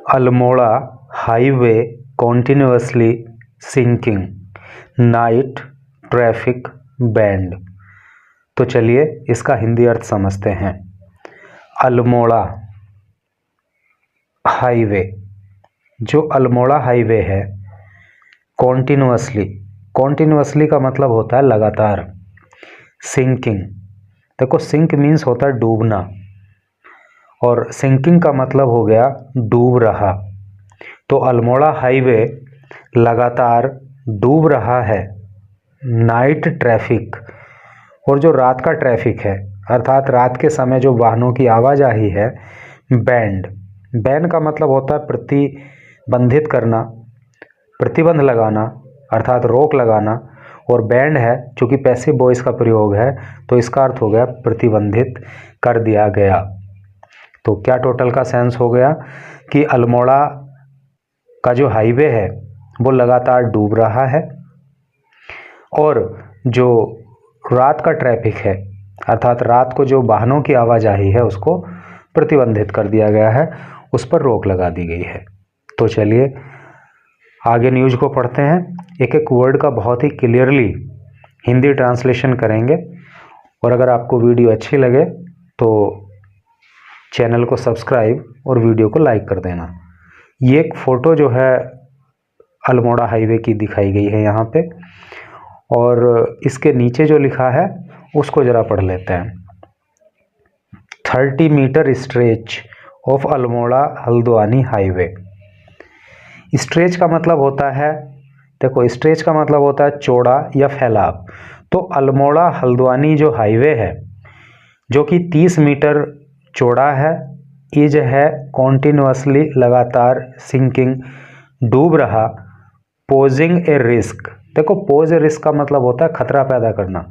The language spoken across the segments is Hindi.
Almora highway continuously sinking, night traffic band. तो चलिए इसका हिंदी अर्थ समझते हैं। अल्मोड़ा हाईवे, जो अल्मोड़ा हाईवे है, कॉन्टिन्यूसली का मतलब होता है लगातार। सिंकिंग, देखो सिंक मीन्स होता है डूबना, और सिंकिंग का मतलब हो गया डूब रहा। तो अल्मोड़ा हाईवे लगातार डूब रहा है। नाइट ट्रैफिक, और जो रात का ट्रैफिक है अर्थात रात के समय जो वाहनों की आवाजाही है। बैंड का मतलब होता है प्रतिबंधित करना, प्रतिबंध लगाना अर्थात रोक लगाना, और बैंड है चूँकि पैसिव वॉइस का प्रयोग है तो इसका अर्थ हो गया प्रतिबंधित कर दिया गया। तो क्या टोटल का सेंस हो गया कि अल्मोड़ा का जो हाईवे है वो लगातार डूब रहा है, और जो रात का ट्रैफिक है अर्थात रात को जो वाहनों की आवाजाही है उसको प्रतिबंधित कर दिया गया है, उस पर रोक लगा दी गई है। तो चलिए आगे न्यूज़ को पढ़ते हैं। एक एक वर्ड का बहुत ही क्लियरली हिंदी ट्रांसलेशन करेंगे, और अगर आपको वीडियो अच्छी लगे तो चैनल को सब्सक्राइब और वीडियो को लाइक कर देना। ये एक फ़ोटो जो है अल्मोड़ा हाईवे की दिखाई गई है यहाँ पे, और इसके नीचे जो लिखा है उसको ज़रा पढ़ लेते हैं। 30 metre stretch of Almora Haldwani highway. Stretch का मतलब होता है, देखो स्ट्रेच का मतलब होता है चौड़ा या फैलाव। तो अल्मोड़ा हल्द्वानी जो हाईवे है जो कि 30 मीटर चौड़ा है, इज है कॉन्टिन्यूसली लगातार, सिंकिंग डूब रहा, पोजिंग ए रिस्क। देखो पोज ए रिस्क का मतलब होता है खतरा पैदा करना,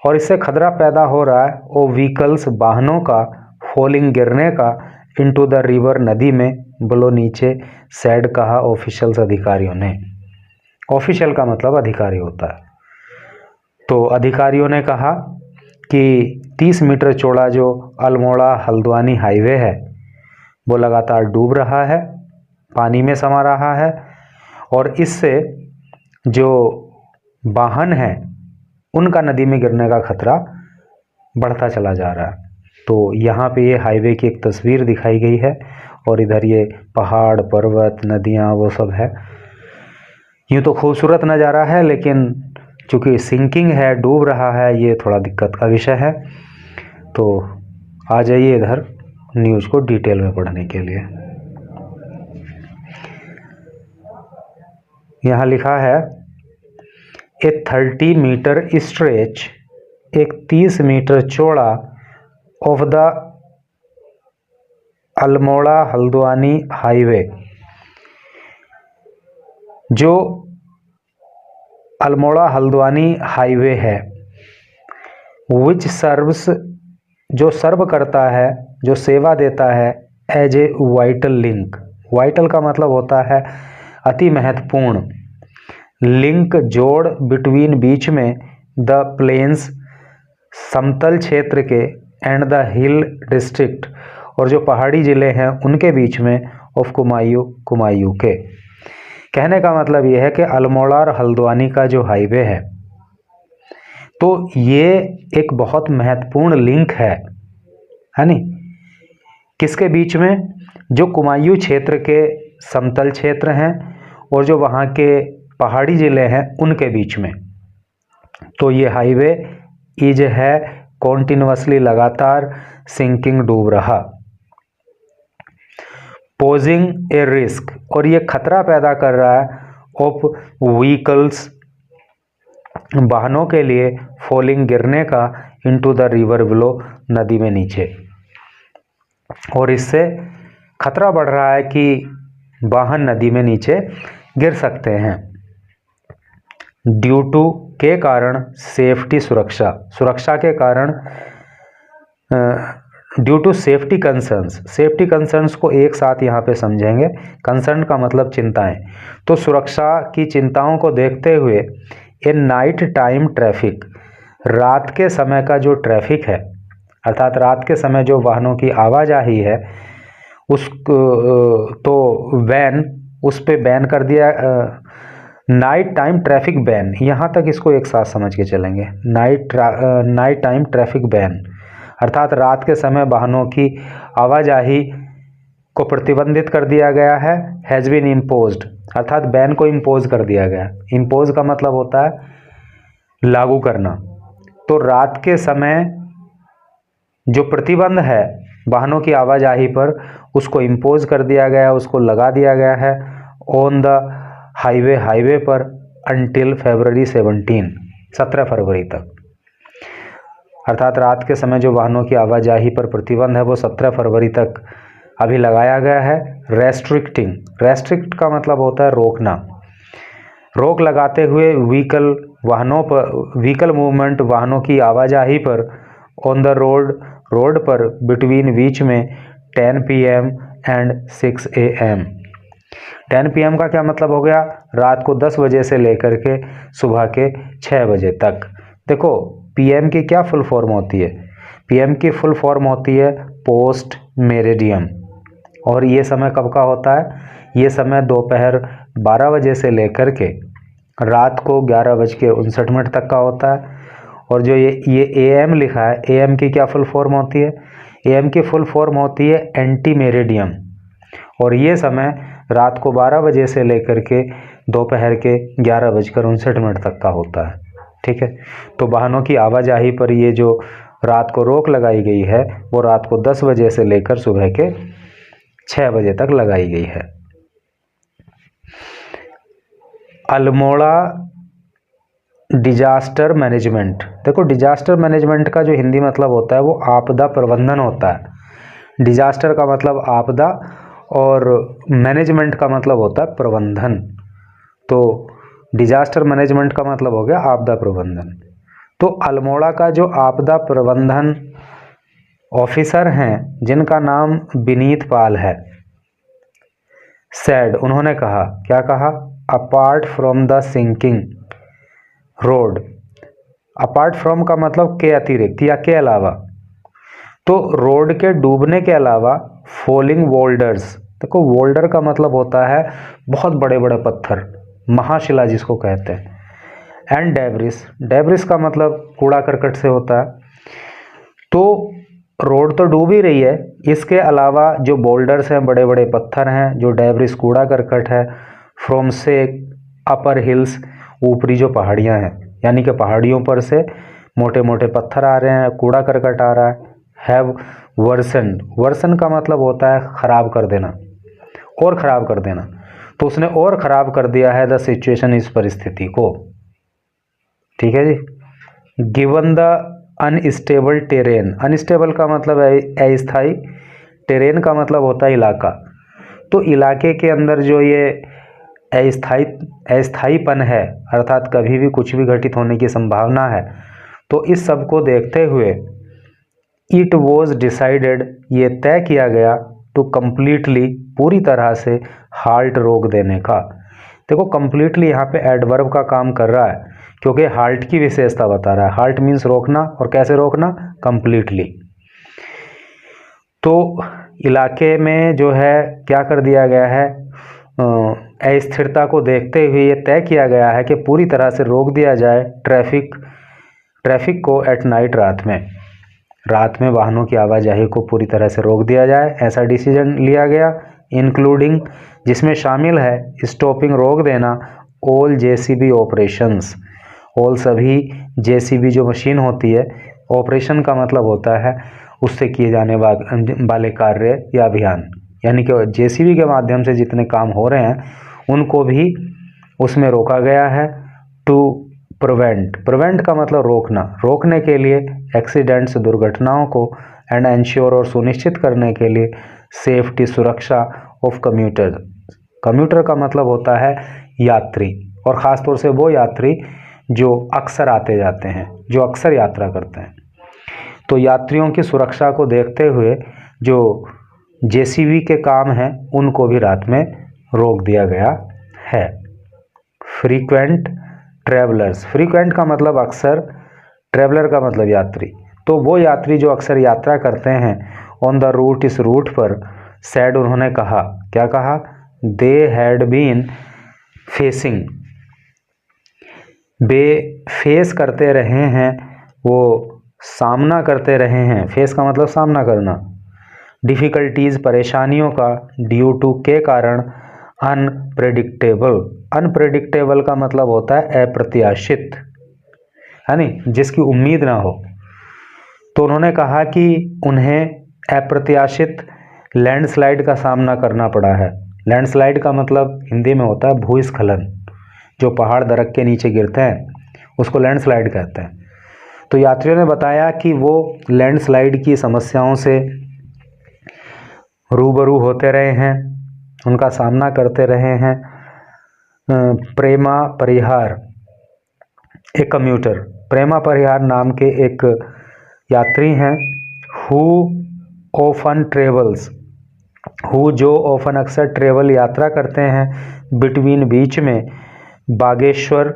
और इससे खतरा पैदा हो रहा है वो व्हीकल्स वाहनों का, फॉलिंग गिरने का, इनटू द रिवर नदी में, बिलो नीचे, सैड कहा ऑफिशियल्स अधिकारियों ने। ऑफिशियल का मतलब अधिकारी होता है। तो अधिकारियों ने कहा कि 30 मीटर चौड़ा जो अल्मोड़ा हल्द्वानी हाईवे है वो लगातार डूब रहा है, पानी में समा रहा है, और इससे जो वाहन हैं उनका नदी में गिरने का खतरा बढ़ता चला जा रहा है। तो यहाँ पे ये हाईवे की एक तस्वीर दिखाई गई है, और इधर ये पहाड़, पर्वत, नदियाँ वो सब है। यूँ तो खूबसूरत नज़ारा है, लेकिन चूँकि सिंकिंग है, डूब रहा है, ये थोड़ा दिक्कत का विषय है। तो आ जाइए इधर न्यूज़ को डिटेल में पढ़ने के लिए। यहाँ लिखा है ए 30 मीटर स्ट्रेच, एक 30 मीटर चौड़ा of the Almora Haldwani highway, जो अल्मोड़ा हल्द्वानी हाईवे है, विच सर्व्स, जो सर्व करता है, जो सेवा देता है, as a vital link. Vital का मतलब होता है अति महत्वपूर्ण, लिंक जोड़, बिटवीन बीच में, द प्लेन्स समतल क्षेत्र के, एंड द हिल डिस्ट्रिक्ट, और जो पहाड़ी ज़िले हैं उनके बीच में, ऑफ कुमायूं के। कहने का मतलब ये है कि अल्मोड़ा और हल्द्वानी का जो हाईवे है तो ये एक बहुत महत्वपूर्ण लिंक है नी, किसके बीच में? जो कुमायूं क्षेत्र के समतल क्षेत्र हैं और जो वहाँ के पहाड़ी ज़िले हैं उनके बीच में। तो ये हाईवे इज है कॉन्टिन्यूसली लगातार, सिंकिंग डूब रहा, पोजिंग ए रिस्क, और ये खतरा पैदा कर रहा है, ऑफ व्हीकल्स, वाहनों के लिए, फॉलिंग गिरने का, इनटू द रिवर बिलो, नदी में नीचे, और इससे खतरा बढ़ रहा है कि वाहन नदी में नीचे गिर सकते हैं। ड्यू टू के कारण, सेफ्टी सुरक्षा के कारण, due to safety concerns, safety concerns को एक साथ यहाँ पे समझेंगे। कंसर्न का मतलब चिंताएं, तो सुरक्षा की चिंताओं को देखते हुए ए नाइट टाइम ट्रैफिक, रात के समय का जो ट्रैफिक है अर्थात रात के समय जो वाहनों की आवाजाही है तो बैन, उस पे बैन कर दिया। नाइट टाइम ट्रैफिक बैन, यहाँ तक इसको एक साथ समझ के चलेंगे। नाइट टाइम ट्रैफिक बैन अर्थात रात के समय वाहनों की आवाजाही को प्रतिबंधित कर दिया गया है। हैज़ बीन इम्पोज्ड अर्थात बैन को इम्पोज कर दिया गया। इम्पोज का मतलब होता है लागू करना। तो रात के समय जो प्रतिबंध है वाहनों की आवाजाही पर, उसको इम्पोज कर दिया गया, उसको लगा दिया गया है ऑन द हाईवे पर अंटिल फरवरी 17 फरवरी तक। अर्थात रात के समय जो वाहनों की आवाजाही पर प्रतिबंध है वो 17 फरवरी तक अभी लगाया गया है। रेस्ट्रिक्ट का मतलब होता है रोकना। रोक लगाते हुए व्हीकल मूवमेंट वाहनों की आवाजाही पर ऑन द रोड पर बिटवीन बीच में 10 PM एंड 6 AM। 10 PM का क्या मतलब हो गया? रात को 10 बजे से लेकर के सुबह के 6 बजे तक। देखो PM की क्या फुल फॉर्म होती है? PM की फुल फॉर्म होती है पोस्ट मेरिडियम। और ये समय कब का होता है? ये समय दोपहर 12 बजे से लेकर के रात को 11:59 तक का होता है। और जो ये AM लिखा है, AM की क्या फुल फॉर्म होती है? AM की फुल फॉर्म होती है एंटी मेरिडियम। और ये समय रात को 12 बजे से लेकर के दोपहर के 11:59 तक का होता है। ठीक है, तो वाहनों की आवाजाही पर ये जो रात को रोक लगाई गई है वो रात को 10 बजे से लेकर सुबह के 6 बजे तक लगाई गई है। Almora disaster management. देखो डिजास्टर मैनेजमेंट का जो हिंदी मतलब होता है वो आपदा प्रबंधन होता है। डिजास्टर का मतलब आपदा और मैनेजमेंट का मतलब होता है प्रबंधन। तो डिजास्टर मैनेजमेंट का मतलब हो गया आपदा प्रबंधन। तो अल्मोड़ा का जो आपदा प्रबंधन ऑफिसर हैं जिनका नाम विनीत पाल है, सैड, उन्होंने कहा, क्या कहा? Apart from the sinking road. Apart from का मतलब के अतिरिक्त या के अलावा। तो रोड के डूबने के अलावा फॉलिंग वोल्डर्स, देखो वोल्डर का मतलब होता है बहुत बड़े बड़े पत्थर, महाशिला जिसको कहते हैं। एंड डेब्रिस, डेब्रिस का मतलब कूड़ा करकट से होता है। तो रोड तो डूब ही रही है, इसके अलावा जो बोल्डर्स हैं, बड़े बड़े पत्थर हैं, जो डेब्रिस कूड़ा करकट है, फ्रॉम से अपर हिल्स, ऊपरी जो पहाड़ियां हैं, यानी कि पहाड़ियों पर से मोटे मोटे पत्थर आ रहे हैं, कूड़ा करकट आ रहा है। हैव वर्सन, वर्सन का मतलब होता है खराब कर देना, और ख़राब कर देना। तो उसने और ख़राब कर दिया है द सिचुएशन, इस परिस्थिति को। ठीक है जी। Given the unstable terrain, unstable का मतलब है अस्थाई, टेरेन का मतलब होता है इलाका। तो इलाके के अंदर जो ये अस्थाईपन है, अर्थात कभी भी कुछ भी घटित होने की संभावना है, तो इस सब को देखते हुए इट वॉज डिसाइडेड, ये तय किया गया, टू कम्प्लीटली, पूरी तरह से हाल्ट, रोक देने का। देखो कम्प्लीटली यहाँ पे एडवर्ब का काम कर रहा है, क्योंकि हाल्ट की विशेषता बता रहा है। हाल्ट मीन्स रोकना, और कैसे रोकना? कम्प्लीटली। तो इलाके में जो है क्या कर दिया गया है, अस्थिरता को देखते हुए ये तय किया गया है कि पूरी तरह से रोक दिया जाए ट्रैफिक को एट नाइट, रात में वाहनों की आवाजाही को पूरी तरह से रोक दिया जाए, ऐसा डिसीजन लिया गया। इंक्लूडिंग, जिसमें शामिल है स्टॉपिंग, रोक देना, ऑल JCB ऑपरेशंस, ऑल सभी JCB जो मशीन होती है, ऑपरेशन का मतलब होता है उससे किए जाने वाले कार्य या अभियान, यानी कि JCB के माध्यम से जितने काम हो रहे हैं उनको भी उसमें रोका गया है। टू प्रिवेंट का मतलब रोकना, रोकने के लिए, एक्सीडेंट्स, दुर्घटनाओं को, एंड एंश्योर, और सुनिश्चित करने के लिए, सेफ्टी, सुरक्षा, ऑफ कम्यूटर का मतलब होता है यात्री, और ख़ास तौर से वो यात्री जो अक्सर आते जाते हैं, जो अक्सर यात्रा करते हैं। तो यात्रियों की सुरक्षा को देखते हुए जो JCB के काम हैं उनको भी रात में रोक दिया गया है। फ्रीक्वेंट ट्रैवलर्स, फ्रीक्वेंट का मतलब अक्सर, ट्रैवलर का मतलब यात्री। तो वो यात्री जो अक्सर यात्रा करते हैं ऑन द रूट, इस रूट पर, सैड उन्होंने कहा, क्या कहा? दे हैड बीन फेसिंग, वे फेस करते रहे हैं, वो सामना करते रहे हैं, फेस का मतलब सामना करना, डिफ़िकल्टीज़ परेशानियों का, ड्यू टू के कारण, अनप्रेडिक्टेबल, अनप्रेडिक्टेबल का मतलब होता है अप्रत्याशित, है नहीं, जिसकी उम्मीद ना हो। तो उन्होंने कहा कि उन्हें अप्रत्याशित लैंडस्लाइड का सामना करना पड़ा है। लैंडस्लाइड का मतलब हिंदी में होता है भूस्खलन, जो पहाड़ दरक के नीचे गिरते हैं उसको लैंडस्लाइड कहते हैं। तो यात्रियों ने बताया कि वो लैंडस्लाइड की समस्याओं से रूबरू होते रहे हैं, उनका सामना करते रहे हैं। प्रेमा परिहार, एक कम्यूटर, प्रेमा परिहार नाम के एक यात्री हैं, हु ऑफन ट्रेवल्स, हु जो ऑफन अक्सर ट्रेवल यात्रा करते हैं, बिटवीन बीच में, बागेश्वर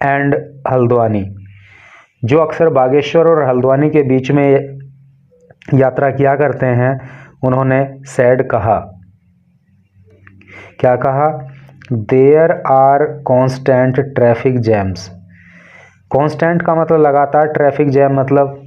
एंड हल्द्वानी, जो अक्सर बागेश्वर और हल्द्वानी के बीच में यात्रा किया करते हैं। उन्होंने सैड कहा, क्या कहा? There are constant traffic jams, constant का मतलब लगातार, ट्रैफिक जैम मतलब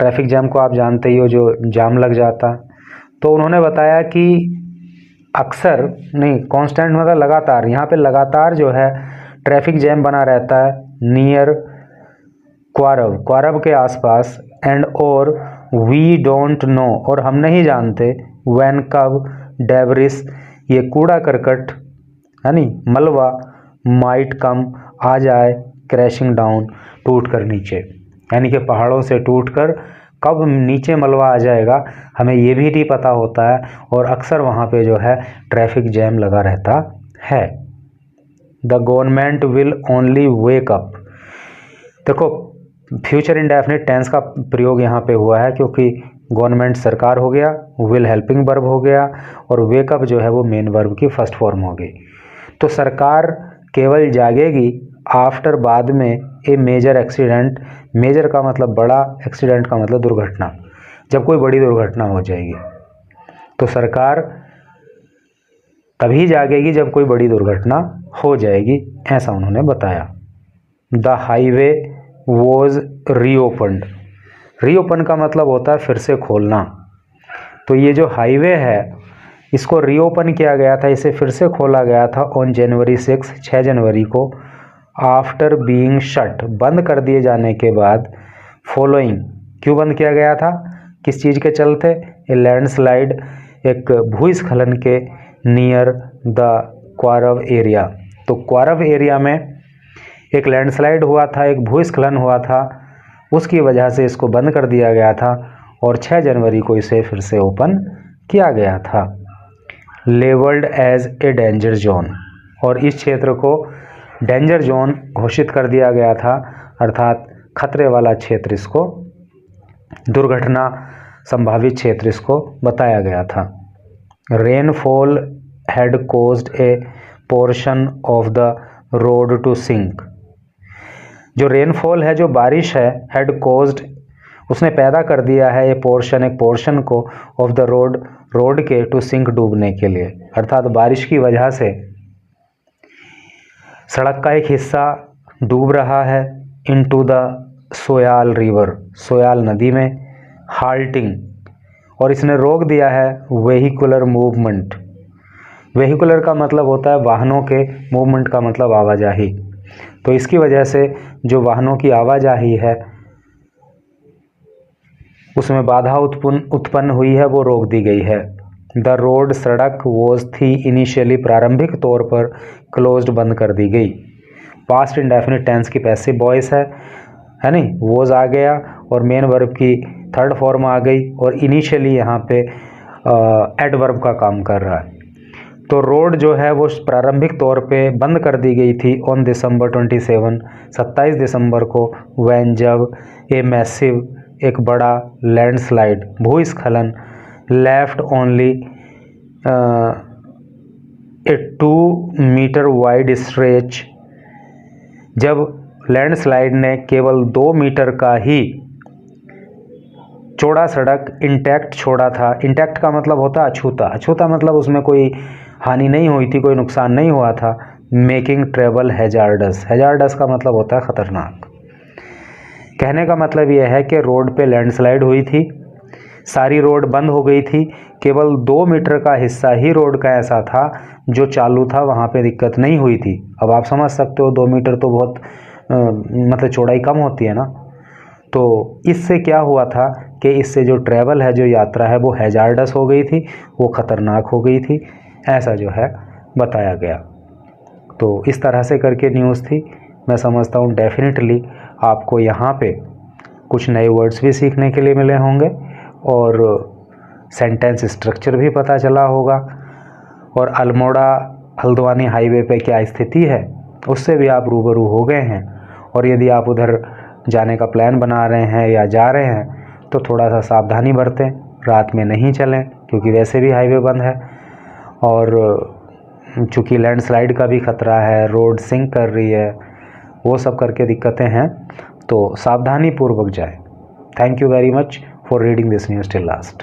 ट्रैफिक जैम को आप जानते ही हो, जो जाम लग जाता। तो उन्होंने बताया कि अक्सर नहीं, कांस्टेंट मतलब लगातार, यहाँ पे लगातार जो है ट्रैफिक जैम बना रहता है नियर क्वारव, क्वारव के आसपास, एंड और वी डोंट नो, और हम नहीं जानते, व्हेन कब, डेब्रिस ये कूड़ा करकट, है नी, मलबा, माइट कम आ जाए, क्रैशिंग डाउन टूट कर नीचे, यानी कि पहाड़ों से टूटकर कब नीचे मलबा आ जाएगा हमें ये भी नहीं पता होता है, और अक्सर वहाँ पे जो है ट्रैफिक जैम लगा रहता है। The government will only wake up, देखो फ्यूचर इंडेफिनिट टेंस का प्रयोग यहाँ पे हुआ है क्योंकि गवर्नमेंट सरकार हो गया, विल हेल्पिंग वर्ब हो गया, और वेकअप जो है वो मेन वर्ब की फर्स्ट फॉर्म हो गई। तो सरकार केवल जागेगी आफ्टर, बाद में, ए मेजर एक्सीडेंट, मेजर का मतलब बड़ा, एक्सीडेंट का मतलब दुर्घटना, जब कोई बड़ी दुर्घटना हो जाएगी तो सरकार तभी जागेगी जब कोई बड़ी दुर्घटना हो जाएगी, ऐसा उन्होंने बताया। The highway was reopened, reopen का मतलब होता है फिर से खोलना। तो ये जो हाईवे है इसको रीओपन किया गया था, इसे फिर से खोला गया था ऑन जनवरी 6 जनवरी को, आफ्टर बीइंग शट, बंद कर दिए जाने के बाद, फॉलोइंग, क्यों बंद किया गया था, किस चीज़ के चलते, ए लैंडस्लाइड, एक भूस्खलन के, नियर द क्वारव एरिया, तो क्वारव एरिया में एक लैंडस्लाइड हुआ था, एक भूस्खलन हुआ था, उसकी वजह से इसको बंद कर दिया गया था और 6 जनवरी को इसे फिर से ओपन किया गया था। Labelled as a danger zone, और इस क्षेत्र को डेंजर जोन घोषित कर दिया गया था, अर्थात खतरे वाला क्षेत्र इसको, दुर्घटना संभावित क्षेत्र इसको बताया गया था। Rainfall had caused a portion of the road to sink, जो रेनफॉल है, जो बारिश है, हैड कोज्ड, उसने पैदा कर दिया है, ये पोर्शन, एक पोर्शन को, ऑफ द रोड, रोड के, टू सिंक, डूबने के लिए, अर्थात बारिश की वजह से सड़क का एक हिस्सा डूब रहा है, into the Soyal river, Soyal नदी में, हाल्टिंग, और इसने रोक दिया है वेहिकुलर मूवमेंट, वेहिकुलर का मतलब होता है वाहनों के, मूवमेंट का मतलब आवाजाही, तो इसकी वजह से जो वाहनों की आवाजाही है उसमें बाधा उत्पन्न हुई है, वो रोक दी गई है। द रोड, सड़क, वॉज, थी, इनिशियली, प्रारंभिक तौर पर, क्लोज्ड, बंद कर दी गई। पास्ट इंडेफिनिट टेंस की पैसिव वॉइस है नहीं, वॉज आ गया और मेन वर्ब की थर्ड फॉर्म आ गई, और इनिशियली यहाँ पे एडवर्ब का काम कर रहा है। तो रोड जो है वो प्रारंभिक तौर पे बंद कर दी गई थी ऑन दिसंबर 27 दिसंबर को, वैन, जब, ए मैसिव, एक बड़ा, लैंडस्लाइड, भूस्खलन, लेफ्ट ओनली ए 2 मीटर वाइड स्ट्रेच, जब लैंडस्लाइड ने केवल 2 मीटर का ही चौड़ा सड़क इंटैक्ट छोड़ा था। इंटैक्ट का मतलब होता है अछूता, अछूता मतलब उसमें कोई हानि नहीं हुई थी, कोई नुकसान नहीं हुआ था। मेकिंग ट्रेवल हैजार्डस, हैजार्डस का मतलब होता है ख़तरनाक। कहने का मतलब यह है कि रोड पे लैंडस्लाइड हुई थी, सारी रोड बंद हो गई थी, केवल 2 मीटर का हिस्सा ही रोड का ऐसा था जो चालू था, वहाँ पे दिक्कत नहीं हुई थी। अब आप समझ सकते हो 2 मीटर तो बहुत मतलब चौड़ाई कम होती है ना। तो इससे क्या हुआ था कि इससे जो ट्रैवल है, जो यात्रा है, वो हैजार्डस हो गई थी, वो ख़तरनाक हो गई थी, ऐसा जो है बताया गया। तो इस तरह से करके न्यूज़ थी। मैं समझता हूँ डेफिनेटली आपको यहाँ पे कुछ नए वर्ड्स भी सीखने के लिए मिले होंगे और सेंटेंस स्ट्रक्चर भी पता चला होगा, और अल्मोड़ा हल्द्वानी हाईवे पे क्या स्थिति है उससे भी आप रूबरू हो गए हैं। और यदि आप उधर जाने का प्लान बना रहे हैं या जा रहे हैं तो थोड़ा सा सावधानी बरतें, रात में नहीं चलें क्योंकि वैसे भी हाईवे बंद है, और चूँकि लैंडस्लाइड का भी ख़तरा है, रोड सिंक कर रही है, वो सब करके दिक्कतें हैं, तो सावधानी पूर्वक जाएं। Thank you very much for reading this news till last.